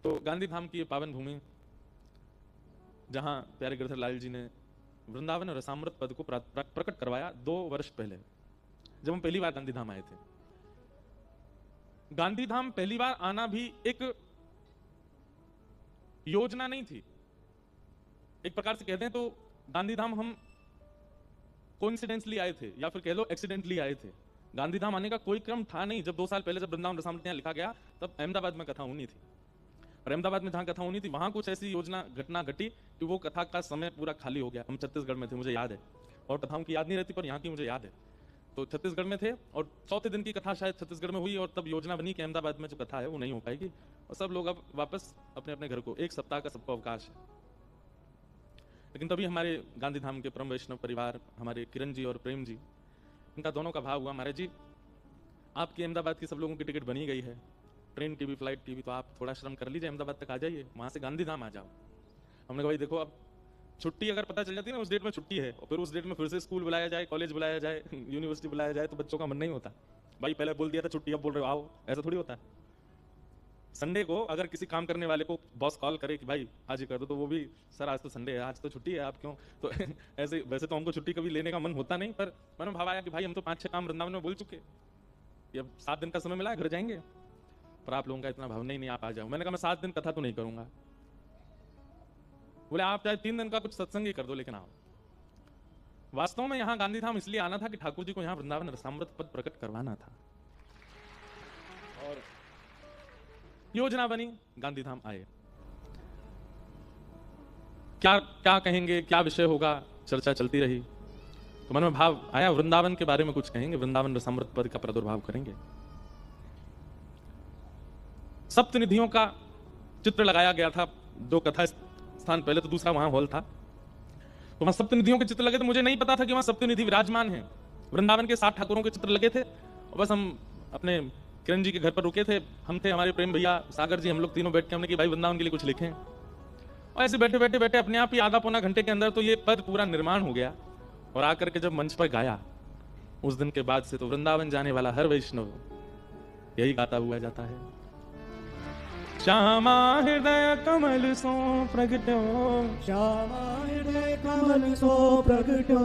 तो गांधी धाम की ये पावन भूमि, जहां प्यारे गिरधर लाल जी ने वृंदावन और रसामृत पद को प्रकट करवाया 2 वर्ष पहले, जब हम पहली बार गांधी धाम आए थे। गांधी धाम पहली बार आना भी एक योजना नहीं थी। एक प्रकार से कहते हैं तो गांधी धाम हम कोइंसिडेंटली आए थे, या फिर कह लो एक्सीडेंटली आए थे। गांधी धाम आने का कोई क्रम था नहीं। जब 2 साल पहले जब वृंदावन रसामृत यहाँ लिखा गया, तब अहमदाबाद में कथा होनी थी। और अहमदाबाद में जहां कथा होनी थी, वहां कुछ ऐसी योजना घटना घटी कि वो कथा का समय पूरा खाली हो गया। हम छत्तीसगढ़ में थे, मुझे याद है, और कथाओं की याद नहीं रहती, पर यहाँ की मुझे याद है। तो छत्तीसगढ़ में थे और चौथे दिन की कथा शायद छत्तीसगढ़ में हुई, और तब योजना बनी कि अहमदाबाद में जो कथा है वो नहीं हो पाएगी, और सब लोग अब वापस अपने अपने घर को, 1 सप्ताह का सबको अवकाश है। लेकिन तभी हमारे गांधी धाम के परम वैष्णव परिवार, हमारे किरण जी और प्रेम जी, इनका दोनों का भाव हुआ, महाराज जी आपकी अहमदाबाद की सब लोगों की टिकट बनी गई है, ट्रेन की भी, फ्लाइट की भी, तो आप थोड़ा श्रम कर लीजिए, अहमदाबाद तक आ जाइए, वहां से गांधी धाम आ जाओ। हमने कहा भाई देखो, अब छुट्टी अगर पता चल जाती है ना उस डेट में छुट्टी है, और फिर उस डेट में फिर से स्कूल बुलाया जाए, कॉलेज बुलाया जाए, यूनिवर्सिटी बुलाया जाए, तो बच्चों का मन नहीं होता। भाई पहले बोल दिया था छुट्टी, अब बोल रहे हो आओ, ऐसा थोड़ी होता है। संडे को अगर किसी काम करने वाले को बॉस कॉल करे कि भाई आज ही कर दो, तो वो भी सर आज तो संडे है, आज तो छुट्टी है, आप क्यों? तो ऐसे वैसे तो हमको छुट्टी कभी लेने का मन होता नहीं, पर मन में भाव आया कि भाई हम तो 5-6 काम वृंदावन में बोल चुके, अब 7 दिन का समय मिला है, घर जाएंगे। पर आप लोगों का इतना भाव नहीं, आप आ जाओ। मैंने कहा मैं 7 दिन कथा तो नहीं करूंगा। बोले आप चाहे 3 दिन का कुछ सत्संग ही कर दो, लेकिन आओ। वास्तव में यहां गांधी धाम इसलिए आना था कि ठाकुर जी को यहां वृंदावन रसामृत पद प्रकट करवाना था, और योजना बनी, गांधी धाम आए। क्या क्या कहेंगे, क्या विषय होगा, चर्चा चलती रही। तो मन में भाव आया वृंदावन के बारे में कुछ कहेंगे, वृंदावन रसामृत पद का प्रादुर्भाव करेंगे। सप्तनिधियों का चित्र लगाया गया था, 2 कथा स्थान पहले, तो दूसरा वहां हॉल था, तो वहां सप्तनिधियों के चित्र लगे थे। मुझे नहीं पता था कि वहां सप्तनिधि विराजमान है। वृंदावन के 7 ठाकुरों के चित्र लगे थे, और बस हम अपने किरण जी के घर पर रुके थे। हम थे, हमारे प्रेम भैया, सागर जी, हम लोग तीनों बैठ के हमने कि भाई वृंदावन के लिए कुछ लिखें। और ऐसे बैठे बैठे बैठे अपने आप ही आधा पौना घंटे के अंदर तो ये पद पूरा निर्माण हो गया। और आकर के जब मंच पर गाया, उस दिन के बाद से तो वृंदावन जाने वाला हर वैष्णव यही गाता हुआ जाता है। श्यामा हृदय कमल सो प्रगटो, श्यामा हृदय कमल सो प्रगटो,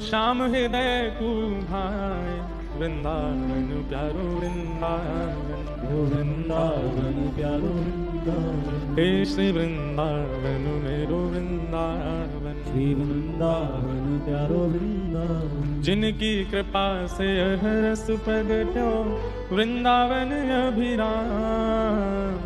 श्याम हृदय कुभाए, वृंदावन प्यारो वृंदावन, वृंदावन प्यारो वृंदावन, हे श्री वृंदावन मेरो वृंदावन, श्री वृंदावन प्यारो वृंदावन, जिनकी कृपा से यह रस प्रगटो, वृंदावन अभिराम।